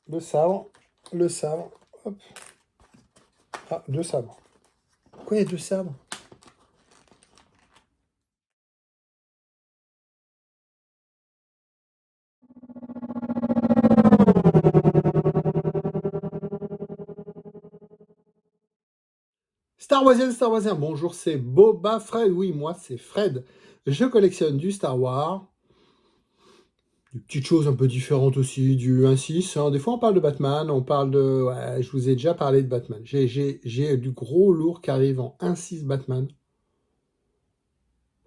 le sabre, le sabre, hop. Ah, 2 sabres. Pourquoi il y a 2 sabres? Star Warsiens, bonjour, c'est Boba Fred. Oui, moi, c'est Fred. Je collectionne du Star Wars, des petites choses un peu différentes aussi, du 1-6. Hein. Des fois, on parle de Batman, on parle de... Ouais, je vous ai déjà parlé de Batman. J'ai du gros lourd qui arrive en 1-6 Batman.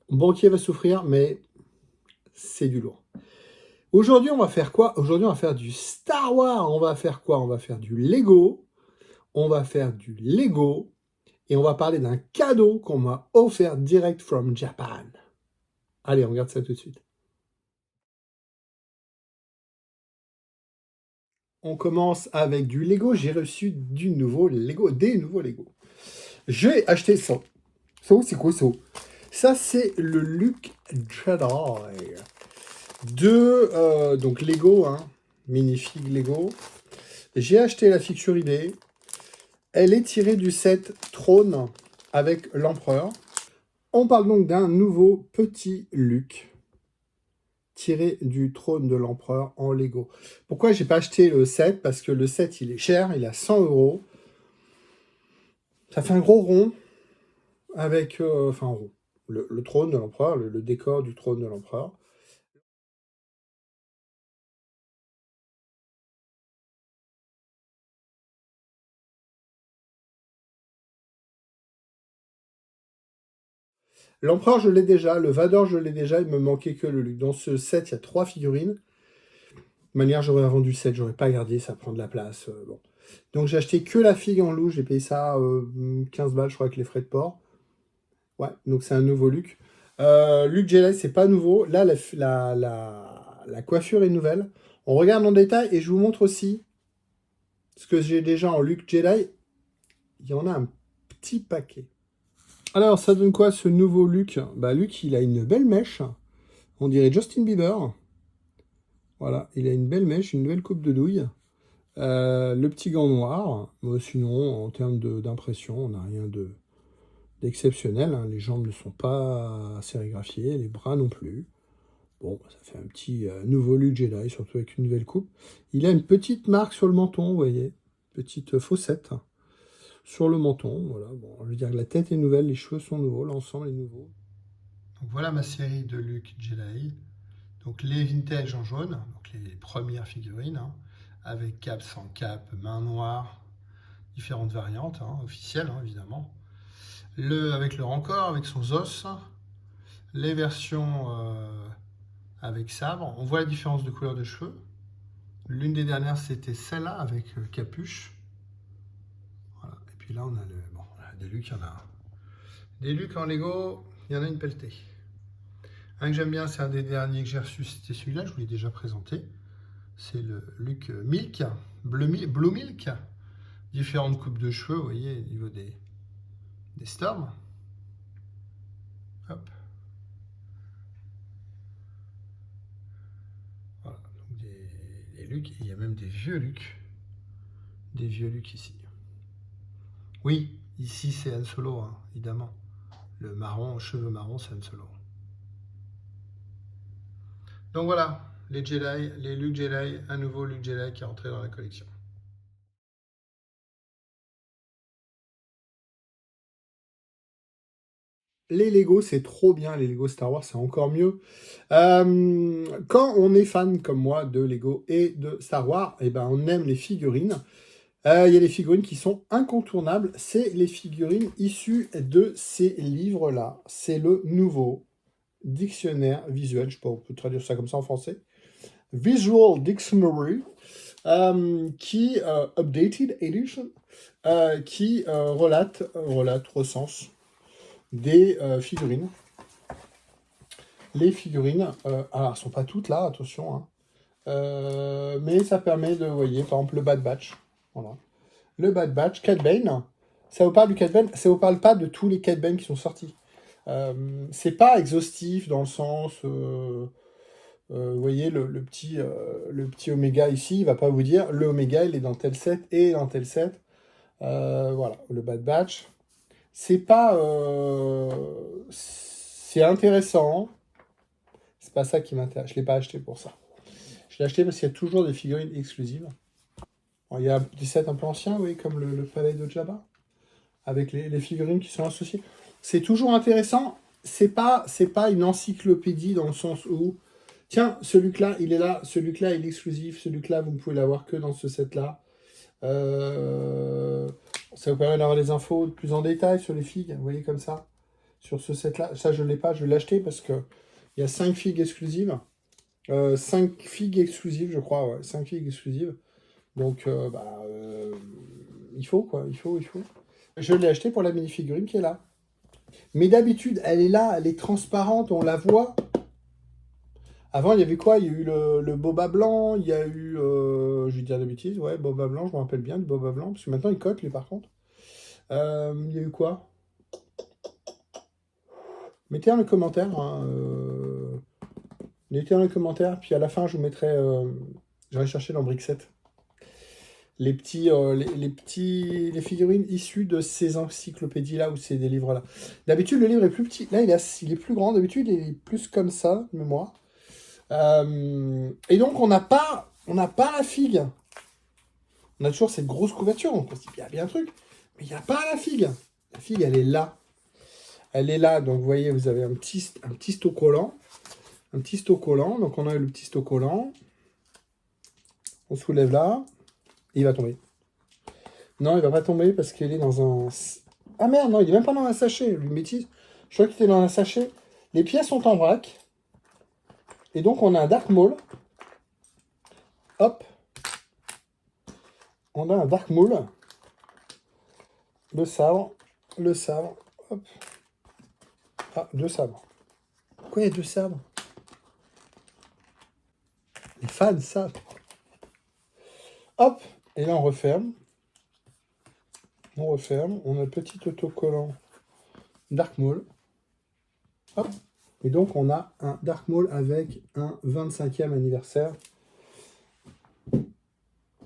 Mon banquier va souffrir, mais c'est du lourd. Aujourd'hui, on va faire quoi? Aujourd'hui, on va faire du Star Wars. On va faire quoi? On va faire du Lego. On va faire du Lego. Et on va parler d'un cadeau qu'on m'a offert direct from Japan. Allez, on regarde ça tout de suite. On commence avec du Lego. J'ai reçu des nouveaux Lego. J'ai acheté ça. Ça, c'est quoi ça? Ça, c'est le Luke Jedi. Donc Lego, hein. Minifig Lego. J'ai acheté la figurine. Elle est tirée du set Trône avec l'Empereur. On parle donc d'un nouveau petit Luke tiré du trône de l'empereur en Lego. Pourquoi j'ai pas acheté le set? Parce que le set, il est cher, il est à 100 €. Ça fait un gros rond avec... enfin, un rond. Le trône de l'empereur, le décor du trône de l'empereur. L'empereur, je l'ai déjà. Le Vador, je l'ai déjà. Il me manquait que le Luke. Dans ce set, il y a 3 figurines. De manière, j'aurais vendu le set, j'aurais pas gardé, ça prend de la place. Bon. Donc j'ai acheté que la figue en loup, j'ai payé ça 15 balles, je crois, avec les frais de port. Ouais, donc c'est un nouveau Luke. Luke Jedi, c'est pas nouveau. Là, la coiffure est nouvelle. On regarde en détail et je vous montre aussi ce que j'ai déjà en Luke Jedi. Il y en a un petit paquet. Alors, ça donne quoi ce nouveau Luke? Bah, Luke, il a une belle mèche. On dirait Justin Bieber. Voilà, il a une belle mèche, une nouvelle coupe de douille. Le petit gant noir. Sinon, en termes d'impression, on n'a rien d'exceptionnel. Hein. Les jambes ne sont pas sérigraphiées, les bras non plus. Bon, ça fait un petit nouveau Luke Jedi, surtout avec une nouvelle coupe. Il a une petite marque sur le menton, vous voyez. Petite fossette sur le menton. Voilà. Bon, je veux dire que la tête est nouvelle, les cheveux sont nouveaux, l'ensemble est nouveau. Donc voilà ma série de Luke Jedi. Donc les vintage en jaune, donc les premières figurines, hein, avec cap, sans cap, main noire, différentes variantes, hein, officielles hein, évidemment. Avec le rancor, avec son os, les versions avec sabre. On voit la différence de couleur de cheveux. L'une des dernières, c'était celle-là avec capuche. Voilà. Et puis là, on a des Luke, il y en a un. Des Luke en Lego, il y en a une pelletée. Un que j'aime bien, c'est un des derniers que j'ai reçu, c'était celui-là, je vous l'ai déjà présenté. C'est le Luke Milk, Blue Milk. Différentes coupes de cheveux, vous voyez, au niveau des Storms. Hop. Voilà, donc des Luke, il y a même des vieux Luke. Des vieux Luke ici. Oui, ici c'est Han Solo, hein, évidemment. Le marron, cheveux marron, c'est Han Solo. Donc voilà, les Jedi, les Luke Jedi, un nouveau Luke Jedi qui est rentré dans la collection. Les Lego, c'est trop bien. Les Lego Star Wars, c'est encore mieux. Quand on est fan comme moi de Lego et de Star Wars, eh ben, on aime les figurines. Il y a des figurines qui sont incontournables. C'est les figurines issues de ces livres-là. C'est le nouveau dictionnaire visuel. Je sais pas, on peut traduire ça comme ça en français. Visual Dictionary, qui updated edition, qui recense des figurines. Les figurines, alors elles sont pas toutes là, attention, hein, mais ça permet de, vous voyez, par exemple le Bad Batch, voilà. Le Bad Batch, Cad Bane, ça vous parle du Cad Bane, ça vous parle pas de tous les Cad Bane qui sont sortis. C'est pas exhaustif dans le sens, Vous voyez le petit oméga ici, il va pas vous dire le oméga il est dans tel set et dans tel set. Voilà, le Bad Batch. C'est pas... c'est intéressant. C'est pas ça qui m'intéresse. Je l'ai pas acheté pour ça. Je l'ai acheté parce qu'il y a toujours des figurines exclusives. Alors, il y a des sets un peu anciens, oui, comme le palais de Jabba, avec les figurines qui sont associées. C'est toujours intéressant. C'est pas une encyclopédie dans le sens où, tiens, celui-là, il est là, celui-là, il est exclusif, celui-là, vous ne pouvez l'avoir que dans ce set-là. Ça vous permet d'avoir des infos plus en détail sur les figues, vous voyez, comme ça. Sur ce set-là, ça, je ne l'ai pas, je vais l'acheter parce que il y a 5 figues exclusives. 5 figues exclusives, je crois, ouais, 5 figues exclusives. Donc, il faut, quoi, il faut. Je l'ai acheté pour la mini-figurine qui est là. Mais d'habitude, elle est là, elle est transparente, on la voit. Avant, il y avait quoi? Il y a eu le boba blanc, il y a eu... je vais dire des bêtises, ouais, boba blanc, je me rappelle bien du boba blanc, parce que maintenant, il cote, lui, par contre. Il y a eu quoi? Mettez dans les commentaires, hein, mettez dans les commentaires, puis à la fin, je vous mettrai... j'aurais cherché dans Brickset. Les figurines issues de ces encyclopédies-là, ou ces des livres-là. D'habitude, le livre est plus petit. Là, il est plus grand. D'habitude, il est plus comme ça, de mémoire. Et donc, on n'a pas la figue. On a toujours cette grosse couverture. On se dit, il y a bien un truc. Mais il n'y a pas la figue. La figue, elle est là. Elle est là. Donc, vous voyez, vous avez un petit stock collant. Un petit stock collant. Donc, on a le petit stock collant. On soulève là. Et il va tomber. Non, il va pas tomber parce qu'il est dans un... Ah merde, non, il est même pas dans un sachet. Lui, bêtise. Je crois qu'il était dans un sachet. Les pièces sont en vrac. Et donc, on a un Dark Maul. Hop. On a un Dark Maul. Le sabre. Hop. Ah, 2 sabres. Pourquoi il y a 2 sabres? Les fans savent. Hop. Et là, on referme. On a un petit autocollant Dark Maul. Hop. Et donc, on a un Dark Maul avec un 25e anniversaire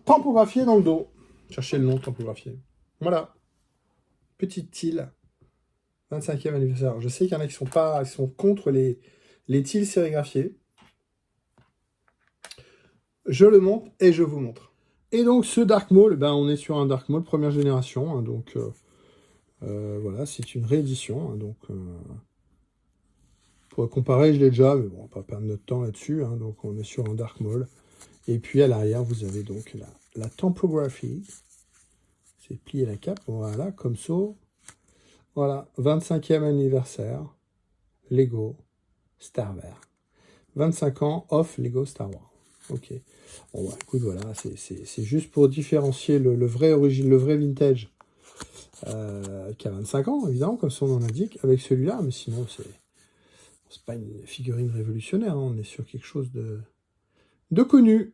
tampographié dans le dos. Cherchez le nom, tampographié. Voilà. Petite tile. 25e anniversaire. Je sais qu'il y en a qui sont contre les tiles sérigraphiées. Je le monte et je vous montre. Et donc, ce Dark Maul, ben, on est sur un Dark Maul première génération. Hein, donc, voilà, c'est une réédition. Hein, donc, pour comparer, je l'ai déjà, mais bon, on va pas perdre notre temps là-dessus. Hein, donc, on est sur un Dark Maul. Et puis, à l'arrière, vous avez donc la tampographie. C'est plier la cape, voilà, comme ça. Voilà, 25e anniversaire, Lego Star Wars. 25 ans off Lego Star Wars. Ok. Bon, bah, écoute, voilà, c'est juste pour différencier le vrai origine, le vrai vintage, qui a 25 ans, évidemment, comme son nom l'indique, avec celui-là, mais sinon, c'est pas une figurine révolutionnaire, hein, on est sur quelque chose de connu.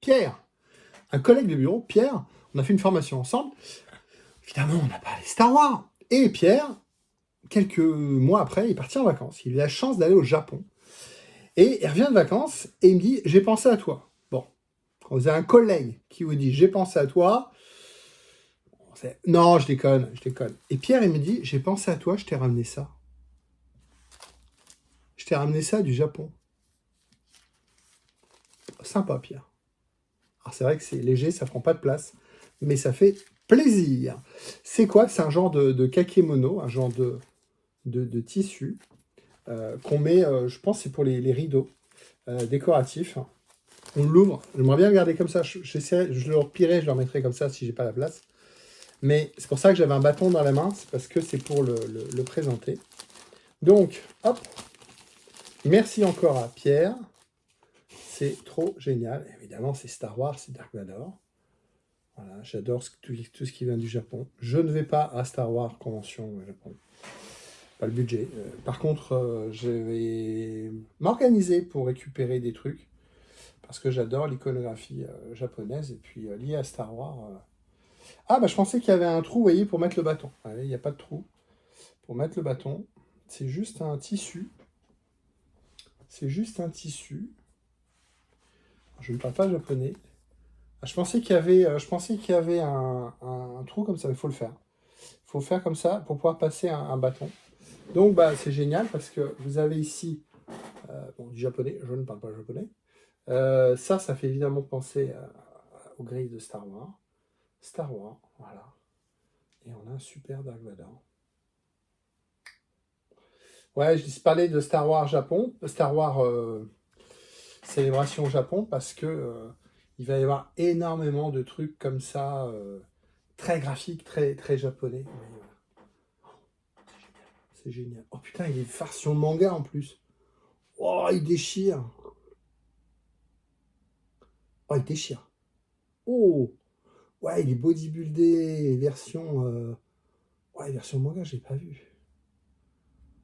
Pierre, un collègue de bureau, Pierre, on a fait une formation ensemble. Évidemment, on a parlé Star Wars. Et Pierre, quelques mois après, il est parti en vacances. Il a eu la chance d'aller au Japon. Et il revient de vacances et il me dit, j'ai pensé à toi. Bon, quand vous avez un collègue qui vous dit, j'ai pensé à toi, non, je déconne. Et Pierre, il me dit, j'ai pensé à toi, je t'ai ramené ça. Je t'ai ramené ça du Japon. Sympa, Pierre. Alors, c'est vrai que c'est léger, ça prend pas de place, mais ça fait plaisir. C'est quoi? C'est un genre de kakémono, un genre de tissu qu'on met, je pense, c'est pour les rideaux décoratifs. On l'ouvre. J'aimerais bien le garder comme ça. Je le repirerai, je le remettrai comme ça si j'ai pas la place. Mais c'est pour ça que j'avais un bâton dans la main, c'est parce que c'est pour le présenter. Donc, hop, merci encore à Pierre. C'est trop génial. Évidemment, c'est Star Wars, c'est Dark Vador. Voilà, j'adore tout ce qui vient du Japon. Je ne vais pas à Star Wars Convention au Japon. Pas le budget. Par contre, je vais m'organiser pour récupérer des trucs. Parce que j'adore l'iconographie japonaise. Et puis, liée à Star Wars. Ah, bah je pensais qu'il y avait un trou, vous voyez, pour mettre le bâton. Allez, il n'y a pas de trou. Pour mettre le bâton, c'est juste un tissu. C'est juste un tissu. Je ne parle pas japonais. Ah, je pensais qu'il y avait un trou comme ça, mais il faut le faire. Il faut faire comme ça pour pouvoir passer un bâton. Donc, bah, c'est génial parce que vous avez ici du japonais. Je ne parle pas japonais. Ça fait évidemment penser aux grilles de Star Wars. Star Wars, voilà. Et on a un super Dark Vador. Ouais, je parlais de Star Wars Japon, Star Wars Célébration au Japon, parce que il va y avoir énormément de trucs comme ça, très graphiques, très, très japonais. C'est génial. Oh putain, il est version manga en plus. Oh, il déchire. Oh, il déchire. Oh, ouais, il est bodybuildé, ouais, version manga, j'ai pas vu.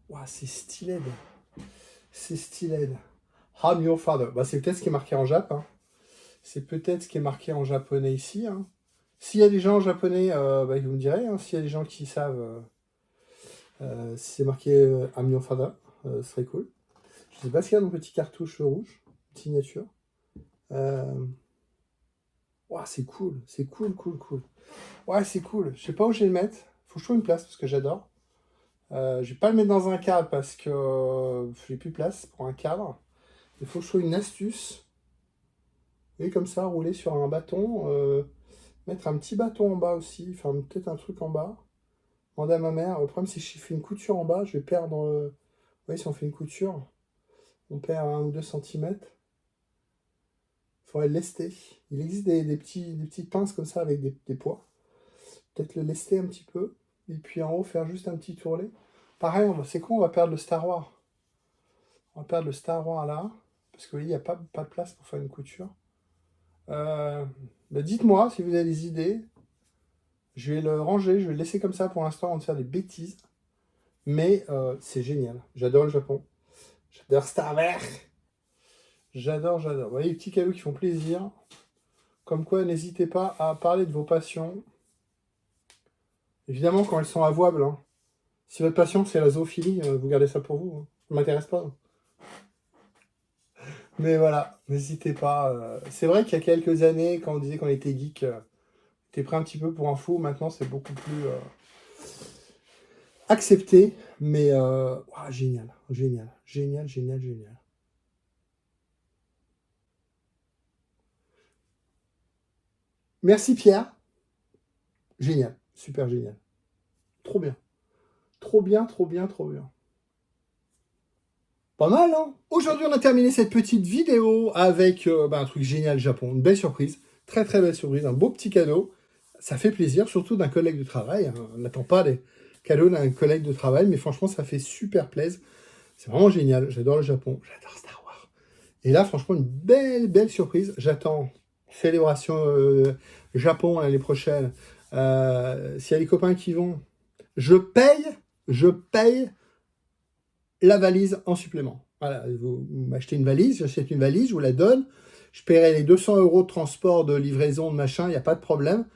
Ouais, c'est stylé. C'est stylé. I'm your father. Bah, c'est peut-être ce qui est marqué en Jap. Hein. C'est peut-être ce qui est marqué en japonais ici. Hein. S'il y a des gens en japonais, bah, vous me direz. Hein, s'il y a des gens qui savent si c'est marqué I'm your father, ce serait cool. Je sais pas s'il y a une petite cartouche rouge, signature. Ouah, c'est cool, cool. Ouais, c'est cool. Je sais pas où je vais le mettre. Faut que je trouve une place parce que j'adore. Je vais pas le mettre dans un cadre parce que j'ai plus de place pour un cadre. Il faut que je trouve une astuce. Et comme ça, rouler sur un bâton. Mettre un petit bâton en bas aussi. Enfin, peut-être un truc en bas. Demander à ma mère. Le problème, c'est que si je fais une couture en bas, je vais perdre. Vous voyez, si on fait une couture, on perd 1 ou 2 centimètres. Il faudrait le lester. Il existe des petites pinces comme ça avec des poids. Peut-être le lester un petit peu. Et puis en haut, faire juste un petit tourlet. Pareil, c'est con, on va perdre le Star Wars. On va perdre le Star Wars là. Parce que vous voyez, il n'y a pas de place pour faire une couture. Bah dites-moi si vous avez des idées. Je vais le ranger, je vais le laisser comme ça pour l'instant avant de faire des bêtises. Mais c'est génial. J'adore le Japon. J'adore Star Wars. J'adore. Vous voyez, les petits cadeaux qui font plaisir. Comme quoi, n'hésitez pas à parler de vos passions. Évidemment, quand elles sont avouables. Hein. Si votre passion, c'est la zoophilie, vous gardez ça pour vous. Hein. Ça ne m'intéresse pas. Mais voilà, n'hésitez pas. C'est vrai qu'il y a quelques années, quand on disait qu'on était geek, t'es pris un petit peu pour un fou. Maintenant, c'est beaucoup plus accepté. Mais génial. Merci Pierre. Génial. Super génial. Trop bien. Trop bien. Pas mal, hein? Aujourd'hui, on a terminé cette petite vidéo avec un truc génial Japon. Une belle surprise. Très, très belle surprise. Un beau petit cadeau. Ça fait plaisir, surtout d'un collègue de travail. Hein. On n'attend pas des cadeaux d'un collègue de travail, mais franchement, ça fait super plaisir. C'est vraiment génial. J'adore le Japon. J'adore Star Wars. Et là, franchement, une belle surprise. J'attends célébration Japon l'année prochaine. S'il y a des copains qui vont, je paye la valise en supplément. Voilà, vous m'achetez une valise, j'achète une valise, je vous la donne. Je paierai les 200 € de transport, de livraison, de machin, il n'y a pas de problème.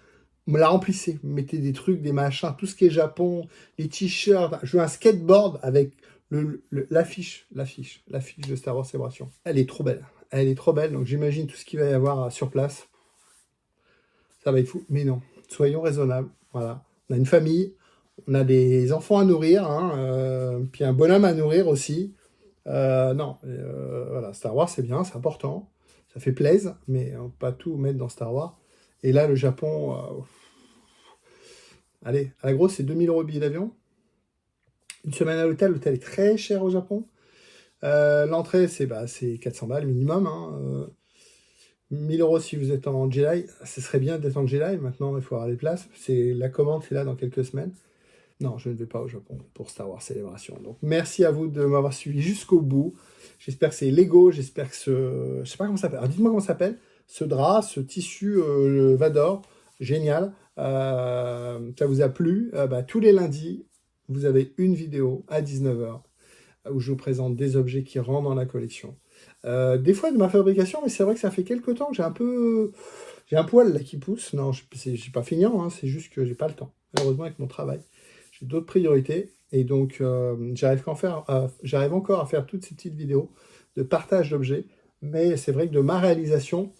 Vous me la remplissez. Vous mettez des trucs, des machins, tout ce qui est Japon, les t-shirts. Je veux un skateboard avec l'affiche de Star Wars Celebration. Elle est trop belle. Donc j'imagine tout ce qu'il va y avoir sur place. Ça va être fou. Mais non, soyons raisonnables. Voilà. On a une famille, on a des enfants à nourrir, hein, puis un bonhomme à nourrir aussi. Non, voilà, Star Wars c'est bien, c'est important. Ça fait plaisir, mais on peut pas tout mettre dans Star Wars. Et là, le Japon, allez, à la grosse, c'est 2000 € billet d'avion. Une semaine à l'hôtel, l'hôtel est très cher au Japon. L'entrée, c'est 400 balles minimum. Hein. 1000 euros si vous êtes en Jedi. Ce serait bien d'être en Jedi. Maintenant, il faut avoir les places. La commande, c'est là dans quelques semaines. Non, je ne vais pas au Japon pour Star Wars Célébration. Donc, merci à vous de m'avoir suivi jusqu'au bout. J'espère que c'est Lego. J'espère que je sais pas comment ça s'appelle. Alors, dites-moi comment ça s'appelle. Ce drap, ce tissu le Vador. Génial. Ça vous a plu. Tous les lundis, vous avez une vidéo à 19h où je vous présente des objets qui rentrent dans la collection. Des fois de ma fabrication, mais c'est vrai que ça fait quelques temps que j'ai un poil là qui pousse. Non, je suis pas feignant, hein, c'est juste que j'ai pas le temps. Heureusement avec mon travail, j'ai d'autres priorités et donc j'arrive encore à faire toutes ces petites vidéos de partage d'objets. Mais c'est vrai que de ma réalisation,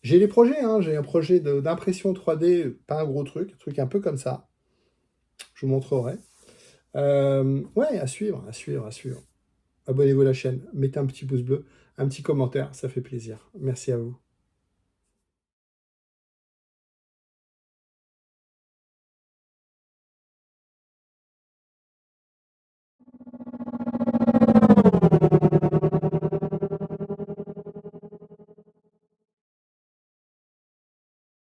j'ai des projets. Hein, j'ai un projet d'impression 3D, pas un gros truc, un truc un peu comme ça. Je vous montrerai. Ouais, à suivre, à suivre, à suivre. Abonnez-vous à la chaîne, mettez un petit pouce bleu, un petit commentaire, ça fait plaisir. Merci à vous.